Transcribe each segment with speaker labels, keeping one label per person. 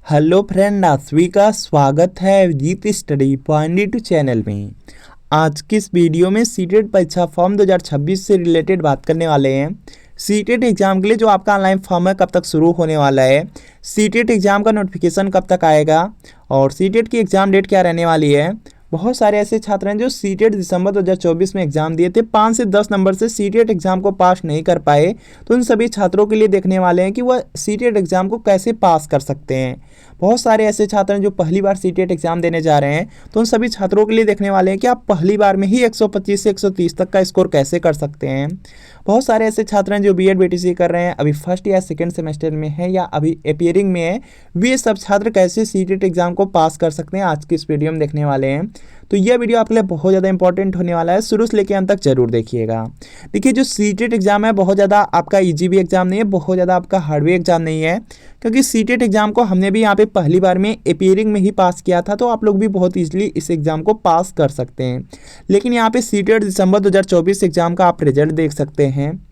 Speaker 1: Hello friend, आप सभी का स्वागत है अभिजीत स्टडी पॉइंट चैनल में। आज की इस वीडियो में सीटेट परीक्षा फॉर्म 2026 से रिलेटेड बात करने वाले हैं। सीटेट एग्जाम के लिए जो आपका ऑनलाइन फॉर्म है कब तक शुरू होने वाला है, सीटेट एग्जाम का नोटिफिकेशन कब तक आएगा और सीटेट की एग्जाम डेट क्या रहने वाली है। बहुत सारे ऐसे छात्र हैं जो सीटेट दिसंबर 2024 में एग्जाम दिए थे, 5 से 10 नंबर से सीटेट एग्जाम को पास नहीं कर पाए, तो उन सभी छात्रों के लिए देखने वाले हैं कि वह सीटेट एग्जाम को कैसे पास कर सकते हैं। बहुत सारे ऐसे छात्र हैं जो पहली बार सीटेट एग्जाम देने जा रहे हैं, तो उन सभी छात्रों के लिए देखने वाले हैं कि आप पहली बार में ही 125 से 130 तक का स्कोर कैसे कर सकते हैं। बहुत सारे ऐसे छात्र हैं जो बीएड बीटीसी कर रहे हैं, अभी फर्स्ट या सेकंड सेमेस्टर में है या अभी अपीयरिंग में है, वे सब छात्र कैसे सीटेट एग्जाम को पास कर सकते हैं आज की इस वीडियो में देखने वाले हैं। तो यह वीडियो आपके लिए बहुत ज़्यादा इंपॉर्टेंट होने वाला है, शुरू से लेकर अंत तक जरूर देखिएगा। देखिए, जो सीटेट एग्जाम है बहुत ज़्यादा आपका इजी भी एग्जाम नहीं है, बहुत ज़्यादा आपका हार्ड भी एग्जाम नहीं है, क्योंकि सीटेट एग्जाम को हमने भी यहाँ पे पहली बार में अपीयरिंग में ही पास किया था, तो आप लोग भी बहुत ईजिली इस एग्जाम को पास कर सकते हैं। लेकिन यहाँ पे सीटेट दिसंबर 2024 एग्जाम का आप रिजल्ट देख सकते हैं।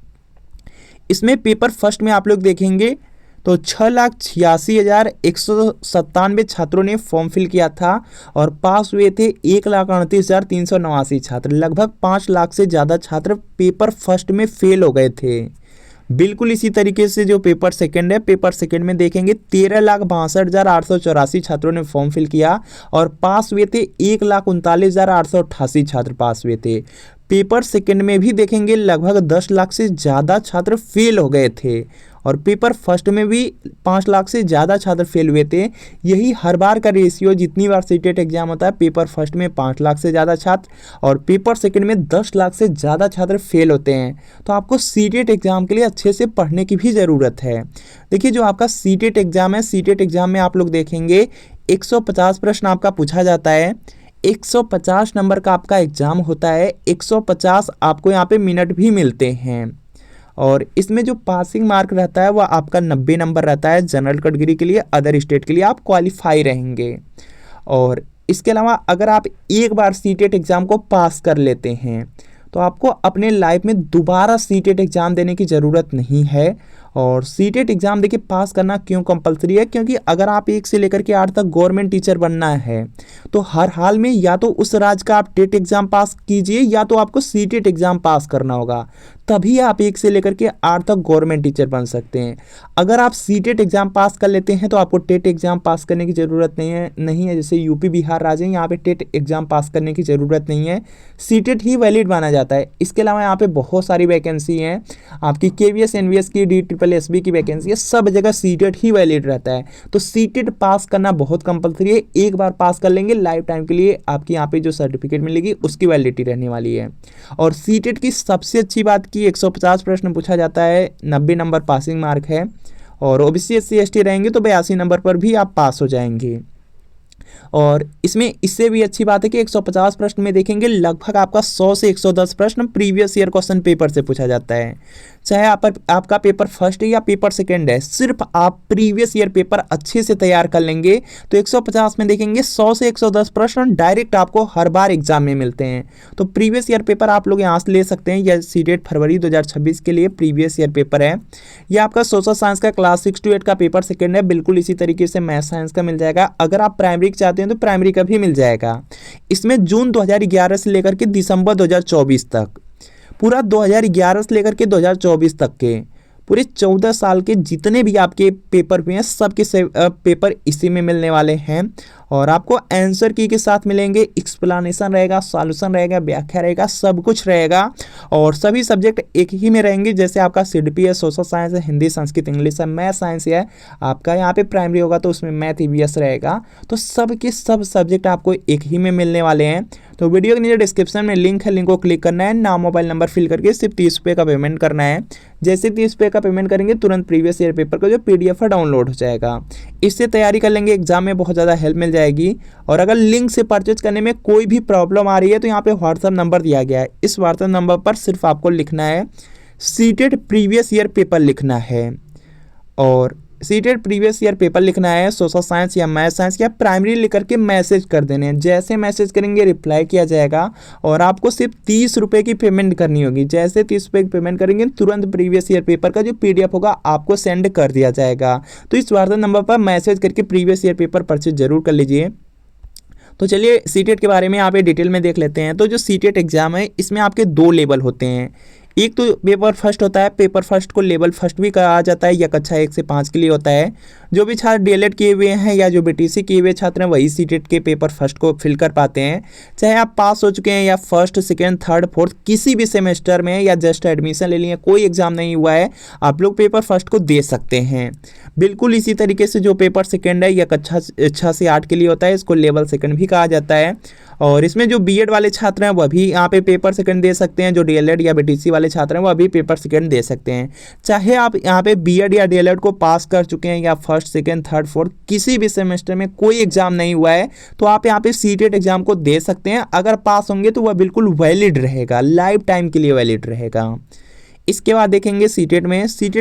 Speaker 1: इसमें पेपर फर्स्ट में आप लोग देखेंगे तो 6,86,197 छात्रों ने फॉर्म फिल किया था और पास हुए थे 1,38,389 छात्र। लगभग 5 लाख से ज़्यादा छात्र पेपर फर्स्ट में फेल हो गए थे। बिल्कुल इसी तरीके से जो पेपर सेकंड है, पेपर सेकंड में देखेंगे 13,62,884 छात्रों ने फॉर्म फिल किया और पास हुए थे 1,39,888 छात्र पास हुए थे। पेपर सेकंड में भी देखेंगे लगभग 10 लाख से ज़्यादा छात्र फेल हो गए थे और पेपर फर्स्ट में भी 5 लाख से ज़्यादा छात्र फेल हुए थे। यही हर बार का रेशियो, जितनी बार सीटेट एग्जाम होता है, पेपर फर्स्ट में 5 लाख से ज़्यादा छात्र और पेपर सेकंड में 10 लाख से ज़्यादा छात्र फेल होते हैं। तो आपको सीटेट एग्जाम के लिए अच्छे से पढ़ने की भी ज़रूरत है। देखिए, जो आपका सीटेट एग्जाम है, सीटेट एग्जाम में आप लोग देखेंगे 150 प्रश्न आपका पूछा जाता है। 150 नंबर का आपका एग्जाम होता है। 150 आपको यहाँ पे मिनट भी मिलते हैं और इसमें जो पासिंग मार्क रहता है वह आपका 90 नंबर रहता है। जनरल कैटेगरी के लिए, अदर स्टेट के लिए आप क्वालिफाई रहेंगे। और इसके अलावा अगर आप एक बार सीटेट एग्ज़ाम को पास कर लेते हैं तो आपको अपने लाइफ में दोबारा सीटेट एग्ज़ाम देने की ज़रूरत नहीं है। और सीटेट एग्ज़ाम देखिए, पास करना क्यों कंपलसरी है, क्योंकि अगर आप 1 से लेकर के 8 तक गवर्नमेंट टीचर बनना है तो हर हाल में या तो उस राज्य का आप टेट एग्ज़ाम पास कीजिए या तो आपको सीटेट एग्ज़ाम पास करना होगा, तभी आप 1 से लेकर के 8 तक गवर्नमेंट टीचर बन सकते हैं। अगर आप सीटेट एग्ज़ाम पास कर लेते हैं तो आपको टेट एग्ज़ाम पास करने की ज़रूरत नहीं है। जैसे यूपी बिहार राज्य है, यहाँ पे टेट एग्ज़ाम पास करने की ज़रूरत नहीं है, सीटेट ही वैलिड माना जाता है। इसके अलावा यहाँ पे बहुत सारी वैकेंसी हैं, आपकी केवीएस एनवीएस की, DSSB की वैकेंसी है, सब जगह सीटेट ही वैलिड रहता है। तो सीटेट पास करना बहुत कंपलसरी है। एक बार पास कर लेंगे, लाइफ टाइम के लिए आपकी यहाँ पे जो सर्टिफिकेट मिलेगी उसकी वैलिडिटी रहने वाली है। और सीटेट की सबसे अच्छी बात कि 150 प्रश्न पूछा जाता है, 90 नंबर पासिंग मार्क है और ओबीसी SC ST रहेंगे तो 82 नंबर पर भी आप पास हो जाएंगे। और इसमें इससे भी अच्छी बात है कि 150 प्रश्न में देखेंगे लगभग आपका 100 से 110 प्रश्न प्रीवियस ईयर क्वेश्चन पेपर से पूछा जाता है। चाहे आपका पेपर फर्स्ट है या पेपर सेकंड है, सिर्फ आप प्रीवियस ईयर पेपर अच्छे से तैयार कर लेंगे तो 150 में देखेंगे 100 से 110 प्रश्न डायरेक्ट आपको हर बार एग्जाम में मिलते हैं। तो प्रीवियस ईयर पेपर आप लोग यहाँ से ले सकते हैं। यह सीटेट फरवरी 2026 के लिए प्रीवियस ईयर पेपर है। यह आपका सोशल साइंस का क्लास 6 to 8 का पेपर सेकंड है। बिल्कुल इसी तरीके से मैथ साइंस का मिल जाएगा। अगर आप प्राइमरी चाहते हैं तो प्राइमरी का भी मिल जाएगा। इसमें जून 2011 से लेकर के दिसंबर 2024 तक, पूरा 2011 से लेकर के 2024 तक के पूरे 14 साल के जितने भी आपके पेपर हुए हैं, सबके पेपर इसी में मिलने वाले हैं। और आपको आंसर की के साथ मिलेंगे, एक्सप्लेनेशन रहेगा, सॉल्यूशन रहेगा, व्याख्या रहेगा, सब कुछ रहेगा। और सभी सब्जेक्ट एक ही में रहेंगे, जैसे आपका CDP है, सोशल साइंस है, हिंदी संस्कृत इंग्लिश है, मैथ साइंस है। आपका यहाँ पे प्राइमरी होगा तो उसमें मैथ EVS रहेगा। तो सब के सब सब्जेक्ट आपको एक ही में मिलने वाले हैं। तो वीडियो के नीचे डिस्क्रिप्शन में लिंक है, लिंक को क्लिक करना है, नाम मोबाइल नंबर फिल करके सिर्फ 30 रुपये का पेमेंट करना है। जैसे 30 रुपये का पेमेंट करेंगे तुरंत प्रीवियस ईयर पेपर का जो PDF है डाउनलोड हो जाएगा। इससे तैयारी कर लेंगे, एग्जाम में बहुत ज़्यादा हेल्प मिल जाएगी। और अगर लिंक से परचेज करने में कोई भी प्रॉब्लम आ रही है तो यहाँ पे व्हाट्सएप नंबर दिया गया है। इस व्हाट्सएप नंबर पर सिर्फ आपको लिखना है सीटेट प्रीवियस ईयर पेपर लिखना है और सीटेट प्रीवियस ईयर पेपर लिखना है, सोशल साइंस या मैथ साइंस या प्राइमरी लिख करके मैसेज कर देने हैं। जैसे मैसेज करेंगे रिप्लाई किया जाएगा और आपको सिर्फ 30 रुपये की पेमेंट करनी होगी। जैसे 30 रुपये की पेमेंट करेंगे तुरंत प्रीवियस ईयर पेपर का जो PDF होगा आपको सेंड कर दिया जाएगा। तो इस व्हाट्सएप नंबर पर मैसेज करके प्रीवियस ईयर पेपर परचेज जरूर कर लीजिए। तो चलिए सीटेट के बारे में यहाँ पे डिटेल में देख लेते हैं। तो जो सीटेट एग्जाम है इसमें आपके 2 लेवल होते हैं। एक तो पेपर फर्स्ट होता है, पेपर फर्स्ट को लेवल फर्स्ट भी कहा जाता है या कक्षा 1 से 5 के लिए होता है। जो भी छात्र DLED किए हुए हैं या जो BTC किए हुए छात्र हैं वही सीटेट के पेपर फर्स्ट को फिल कर पाते हैं। चाहे आप पास हो चुके हैं या फर्स्ट, सेकेंड, थर्ड, फोर्थ किसी भी सेमेस्टर में या जस्ट एडमिशन ले लिए, कोई एग्जाम नहीं हुआ है, आप लोग पेपर फर्स्ट को दे सकते हैं। बिल्कुल इसी तरीके से जो पेपर सेकेंड है या कक्षा 6 से 8 के लिए होता है इसको लेवल सेकेंड भी कहा जाता है। और इसमें जो B.Ed वाले छात्र हैं वह भी यहाँ पे पेपर सेकंड दे सकते हैं। जो DLED या BTC वाले छात्र हैं वह भी पेपर सेकंड दे सकते हैं। चाहे आप यहाँ पे B.Ed या DLED को पास कर चुके हैं या फर्स्ट, सेकंड, थर्ड, फोर्थ किसी भी सेमेस्टर में कोई एग्जाम नहीं हुआ है तो आप यहाँ पे सीटेट एग्जाम को दे सकते हैं। अगर पास होंगे तो वह बिल्कुल वैलिड रहेगा, लाइफ टाइम के लिए वैलिड रहेगा। इसके बाद देखेंगे सीटेट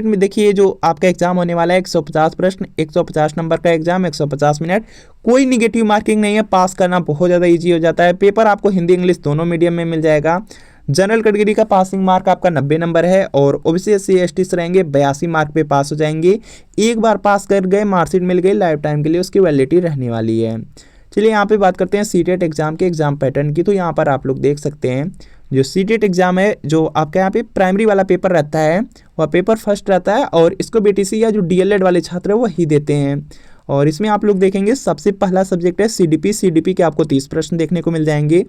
Speaker 1: में देखिए जो आपका एग्जाम होने वाला है 150 प्रश्न, 150 नंबर का एग्जाम, 150 मिनट, कोई निगेटिव मार्किंग नहीं है, पास करना बहुत ज़्यादा इजी हो जाता है। पेपर आपको हिंदी इंग्लिश दोनों मीडियम में मिल जाएगा। जनरल कैटेगरी का पासिंग मार्क आपका 90 नंबर है और OBC SC ST से रहेंगे 82 मार्क पे पास हो जाएंगे। एक बार पास कर गए, मार्कशीट मिल गई, लाइफ टाइम के लिए उसकी वैलिडिटी रहने वाली है। चलिए यहाँ पे बात करते हैं सीटेट एग्जाम के एग्जाम पैटर्न की। तो यहाँ पर आप लोग देख सकते हैं जो सीटेट एग्जाम है जो आपका यहाँ पे प्राइमरी वाला पेपर रहता है वह पेपर फर्स्ट रहता है और इसको BTC या जो DLED वाले छात्र है वही देते हैं। और इसमें आप लोग देखेंगे सबसे पहला सब्जेक्ट है CDP के आपको 30 प्रश्न देखने को मिल जाएंगे।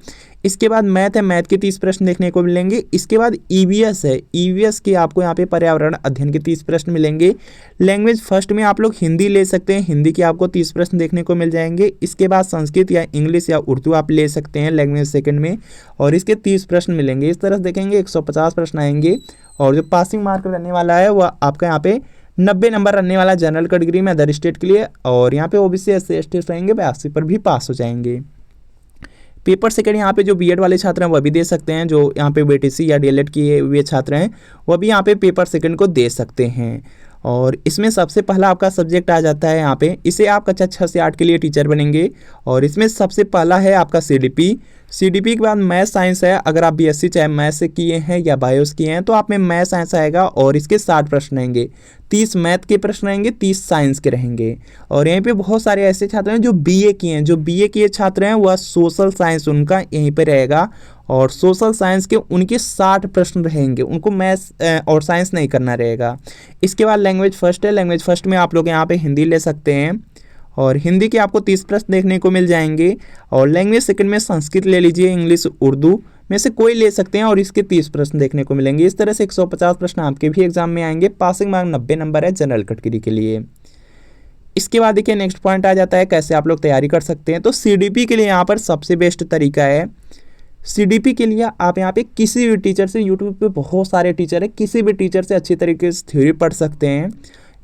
Speaker 1: इसके बाद मैथ है, मैथ के 30 प्रश्न देखने को मिलेंगे। इसके बाद EVS है, EVS के आपको यहाँ पे पर्यावरण अध्ययन के 30 प्रश्न मिलेंगे। लैंग्वेज फर्स्ट में आप लोग हिंदी ले सकते हैं, हिंदी के आपको 30 प्रश्न देखने को मिल जाएंगे। इसके बाद संस्कृत या इंग्लिश या उर्दू आप ले सकते हैं लैंग्वेज सेकेंड में और इसके 30 प्रश्न मिलेंगे। इस तरह से देखेंगे 150 प्रश्न आएंगे और जो पासिंग मार्क रहने वाला है वह आपका यहाँ पे 90 नंबर रहने वाला जनरल कैटेगरी में अदर स्टेट के लिए और यहाँ पे OBC SC ST रहेंगे 82 पर भी पास हो जाएंगे। पेपर सेकंड यहाँ पे जो B.Ed वाले छात्र हैं वह भी दे सकते हैं। जो यहाँ पे BTC या DLED किए हुए छात्र हैं वह भी यहाँ पे पेपर सेकंड को दे सकते हैं। और इसमें सबसे पहला आपका सब्जेक्ट आ जाता है यहाँ पे, इसे आप कक्षा 6 से 8 के लिए टीचर बनेंगे और इसमें सबसे पहला है आपका CDP के बाद मैथ साइंस है। अगर आप BSc चाहे मैथ से किए हैं या बायोस किए हैं तो आप में मैथ साइंस आएगा और इसके 60 प्रश्न रहेंगे, 30 मैथ के प्रश्न रहेंगे, 30 साइंस के रहेंगे। और यहीं पे बहुत सारे ऐसे छात्र हैं जो BA किए हैं, जो BA किए छात्र हैं वह सोशल साइंस उनका यहीं पे रहेगा और सोशल साइंस के उनके 60 प्रश्न रहेंगे, उनको मैथ्स और साइंस नहीं करना रहेगा। इसके बाद लैंग्वेज फर्स्ट है, लैंग्वेज फर्स्ट में आप लोग यहाँ पे हिंदी ले सकते हैं और हिंदी के आपको 30 प्रश्न देखने को मिल जाएंगे। और लैंग्वेज सेकंड में संस्कृत ले लीजिए, इंग्लिश, उर्दू में से कोई ले सकते हैं और इसके 30 प्रश्न देखने को मिलेंगे। इस तरह से 150 प्रश्न आपके भी एग्जाम में आएंगे। पासिंग मार्क 90 नंबर है जनरल कैटेगरी के लिए। इसके बाद देखिए नेक्स्ट पॉइंट आ जाता है कैसे आप लोग तैयारी कर सकते हैं। तो CDP के लिए यहाँ पर सबसे बेस्ट तरीका है, CDP के लिए आप यहाँ पे किसी भी टीचर से, यूट्यूब पे बहुत सारे टीचर हैं, किसी भी टीचर से अच्छी तरीके से थ्योरी पढ़ सकते हैं।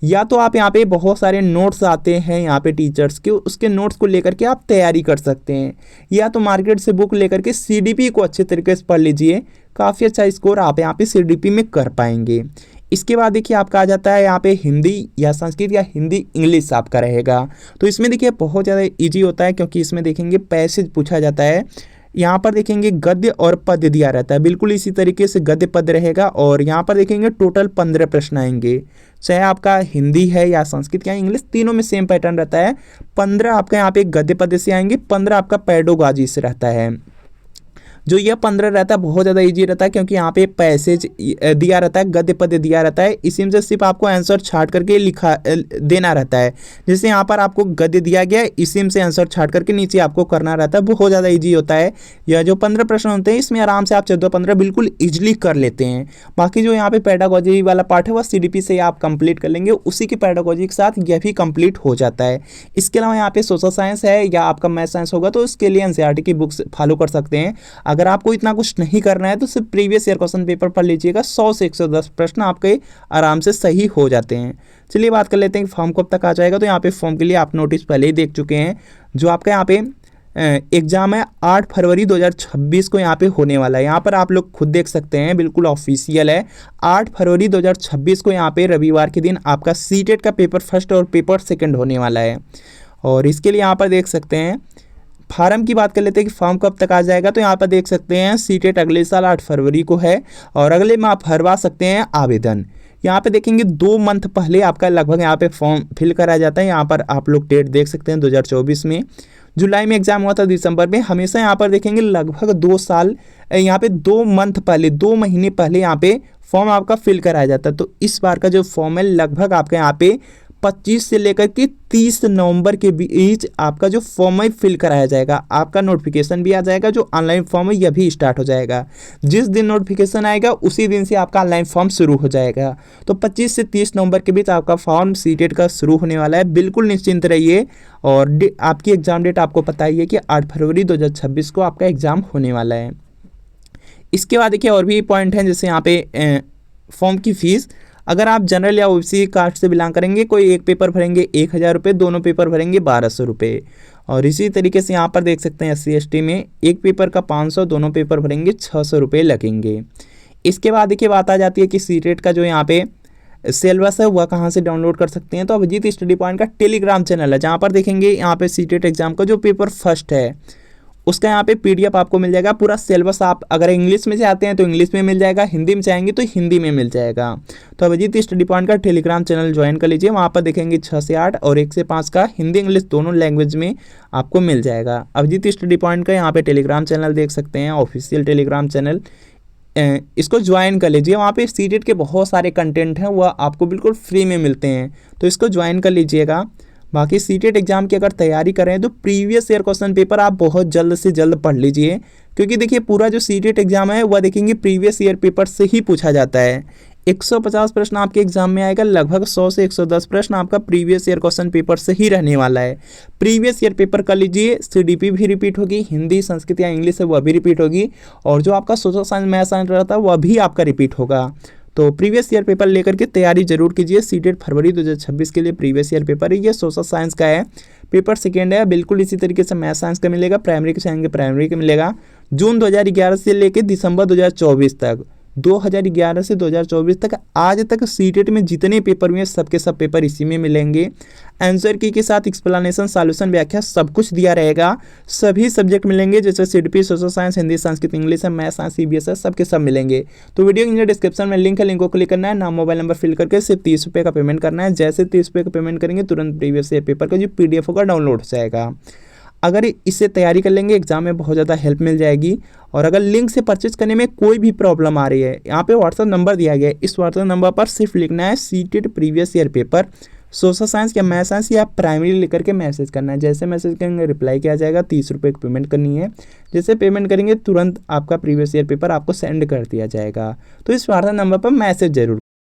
Speaker 1: या तो आप यहाँ पे बहुत सारे नोट्स आते हैं यहाँ पे टीचर्स के, उसके नोट्स को लेकर के आप तैयारी कर सकते हैं। या तो मार्केट से बुक लेकर के CDP को अच्छे तरीके से पढ़ लीजिए, काफ़ी अच्छा स्कोर आप यहाँ पे CDP में कर पाएंगे। इसके बाद देखिए आपका आ जाता है यहाँ पे हिंदी या संस्कृत या हिंदी इंग्लिश आपका रहेगा। तो इसमें देखिए बहुत ज़्यादा ईजी होता है क्योंकि इसमें देखेंगे पैसेज पूछा जाता है। यहाँ पर देखेंगे गद्य और पद्य दिया रहता है, बिल्कुल इसी तरीके से गद्य पद्य रहेगा। और यहाँ पर देखेंगे टोटल 15 प्रश्न आएंगे, चाहे आपका हिंदी है या संस्कृत या इंग्लिश, तीनों में सेम पैटर्न रहता है। 15 आपका यहाँ पे गद्य पद्य से आएंगे, 15 आपका पेडागोजी से रहता है। जो ये 15 रहता है बहुत ज़्यादा इजी रहता है क्योंकि यहाँ पे पैसेज दिया रहता है, गद्य पद्य दिया रहता है, इसी में से सिर्फ आपको आंसर छाट करके लिखा देना रहता है। जैसे यहाँ पर आपको गद्य दिया गया है, इसी में से आंसर छाट करके नीचे आपको करना रहता है, बहुत ज़्यादा ईजी होता है। यह जो 15 प्रश्न होते हैं इसमें आराम से आप 14-15 बिल्कुल ईजिली कर लेते हैं। बाकी जो यहाँ पे पेडागोजी वाला पार्ट है वह CDP से आप कंप्लीट कर लेंगे, उसी की पेडागोजी के साथ यह भी कंप्लीट हो जाता है। इसके अलावा यहाँ पे सोशल साइंस है या आपका मैथ साइंस होगा तो उसके लिए NCERT की बुक्स फॉलो कर सकते हैं। अगर आपको इतना कुछ नहीं करना है तो सिर्फ प्रीवियस ईयर क्वेश्चन पेपर पढ़ लीजिएगा, 100 से 110 प्रश्न आपके आराम से सही हो जाते हैं। चलिए बात कर लेते हैं कि फॉर्म कब तक आ जाएगा। तो यहाँ पे फॉर्म के लिए आप नोटिस पहले ही देख चुके हैं। जो आपका यहाँ पे एग्ज़ाम है 8 फरवरी 2026 को यहाँ पे होने वाला है। यहाँ पर आप लोग खुद देख सकते हैं, बिल्कुल ऑफिशियल है। 8 फरवरी 2026 को यहाँ पे रविवार के दिन आपका सीटेट का पेपर फर्स्ट और पेपर सेकंड होने वाला है। और इसके लिए यहाँ पर देख सकते हैं, फार्म की बात कर लेते हैं कि फॉर्म कब तक आ जाएगा। तो यहाँ पर देख सकते हैं सीटेट अगले साल 8 फरवरी को है और अगले में आप भरवा सकते हैं आवेदन। यहाँ पे देखेंगे 2 मंथ पहले आपका लगभग यहाँ पे फॉर्म फिल कराया जाता है। यहाँ पर आप लोग डेट देख सकते हैं 2024 में, जुलाई में एग्जाम हुआ था, दिसंबर में। हमेशा यहाँ पर देखेंगे लगभग 2 साल, यहाँ पे 2 मंथ पहले, 2 महीने पहले यहाँ पे फॉर्म आपका फिल कराया जाता है। तो इस बार का जो फॉर्म है लगभग आपका यहाँ पे 25 से लेकर के 30 नवंबर के बीच आपका जो फॉर्म है फिल कराया जाएगा। आपका नोटिफिकेशन भी आ जाएगा, जो ऑनलाइन फॉर्म है यह भी स्टार्ट हो जाएगा। जिस दिन नोटिफिकेशन आएगा उसी दिन से आपका ऑनलाइन फॉर्म शुरू हो जाएगा। तो 25 से 30 नवंबर के बीच आपका फॉर्म सीटेट का शुरू होने वाला है। बिल्कुल निश्चिंत रहिए। और आपकी एग्ज़ाम डेट आपको पता ही है कि 8 फरवरी 2026 को आपका एग्ज़ाम होने वाला है। इसके बाद देखिए और भी पॉइंट हैं, जैसे यहाँ पे फॉर्म की फ़ीस, अगर आप जनरल या ओबीसी कास्ट से बिलोंग करेंगे, कोई एक पेपर भरेंगे 1000 रुपये, दोनों पेपर भरेंगे 1200 रुपये। और इसी तरीके से यहाँ पर देख सकते हैं SC ST में एक पेपर का 500, दोनों पेपर भरेंगे 600 रुपये लगेंगे। इसके बाद देखिए बात आ जाती है कि सीटेट का जो यहाँ पे सिलेबस है वह कहाँ से डाउनलोड कर सकते हैं। तो अभिजीत स्टडी पॉइंट का टेलीग्राम चैनल है, जहाँ पर देखेंगे यहाँ पे सीटेट एग्जाम का जो पेपर फर्स्ट है उसका यहाँ पे PDF आपको मिल जाएगा। पूरा सिलेबस आप अगर इंग्लिश में से आते हैं तो इंग्लिश में मिल जाएगा, हिंदी में चाहेंगे तो हिंदी में मिल जाएगा। तो अभिजीत स्टडी पॉइंट का टेलीग्राम चैनल ज्वाइन कर लीजिए। वहाँ पर देखेंगे 6 से 8 और 1 से 5 का हिंदी इंग्लिश दोनों लैंग्वेज में आपको मिल जाएगा। अभिजीत स्टडी पॉइंट का यहाँ पे टेलीग्राम चैनल देख सकते हैं, ऑफिशियल टेलीग्राम चैनल, इसको ज्वाइन कर लीजिए। वहाँ पे सीटेट के बहुत सारे कंटेंट हैं, वह आपको बिल्कुल फ्री में मिलते हैं, तो इसको ज्वाइन कर लीजिएगा। बाकी सीटेट एग्जाम की अगर तैयारी कर रहे हैं तो प्रीवियस ईयर क्वेश्चन पेपर आप बहुत जल्द से जल्द पढ़ लीजिए, क्योंकि देखिए पूरा जो सीटेट एग्जाम है वह देखेंगे प्रीवियस ईयर पेपर से ही पूछा जाता है। 150 प्रश्न आपके एग्जाम में आएगा, लगभग 100 से 110 प्रश्न आपका प्रीवियस ईयर क्वेश्चन पेपर से ही रहने वाला है। प्रीवियस ईयर पेपर कर लीजिए, CDP भी रिपीट होगी, हिंदी संस्कृत या इंग्लिश है वह भी रिपीट होगी, और जो आपका सोशल साइंस मैथ साइंस रहता है वह भी आपका रिपीट होगा। तो प्रीवियस ईयर पेपर लेकर के तैयारी जरूर कीजिए। सीटेट फरवरी 2026 के लिए प्रीवियस ईयर पेपर है, ये सोशल साइंस का है, पेपर सेकेंड है। बिल्कुल इसी तरीके से मैथ साइंस का मिलेगा, प्राइमरी के चाहेंगे प्राइमरी का मिलेगा। जून 2011 से लेकर दिसंबर 2024 तक, 2011 से 2024 तक आज तक सीटेट में जितने पेपर हुए हैं सबके सब पेपर इसी में मिलेंगे। आंसर की के साथ एक्सप्लेनेशन, सॉल्यूशन, व्याख्या सब कुछ दिया रहेगा। सभी सब्जेक्ट मिलेंगे, जैसे CDP, social science, Hindi, Sanskrit, English है, मैथ साइंस, CBS है, सबके सब मिलेंगे। तो वीडियो के नीचे डिस्क्रिप्शन में लिंक है, लिंक को क्लिक करना है, नाम मोबाइल नंबर फिल करके सिर्फ 30 रुपये का पेमेंट करना है। जैसे 30 रुपये का पेमेंट करेंगे तुरंत प्रीवियस ईयर पेपर का जो PDF होगा डाउनलोड हो जाएगा। अगर इससे तैयारी कर लेंगे एग्जाम में बहुत ज़्यादा हेल्प मिल जाएगी। और अगर लिंक से परचेज करने में कोई भी प्रॉब्लम आ रही है, यहाँ पे व्हाट्सअप नंबर दिया गया है, इस व्हाट्सअप नंबर पर सिर्फ लिखना है CTET previous year paper, social science या मैथ साइंस या प्राइमरी लेकर के मैसेज करना है। जैसे मैसेज करेंगे रिप्लाई किया जाएगा, 30 रुपये की पेमेंट करनी है। जैसे पेमेंट करेंगे तुरंत आपका प्रीवियस ईयर पेपर आपको सेंड कर दिया जाएगा। तो इस व्हाट्सएप नंबर पर मैसेज जरूर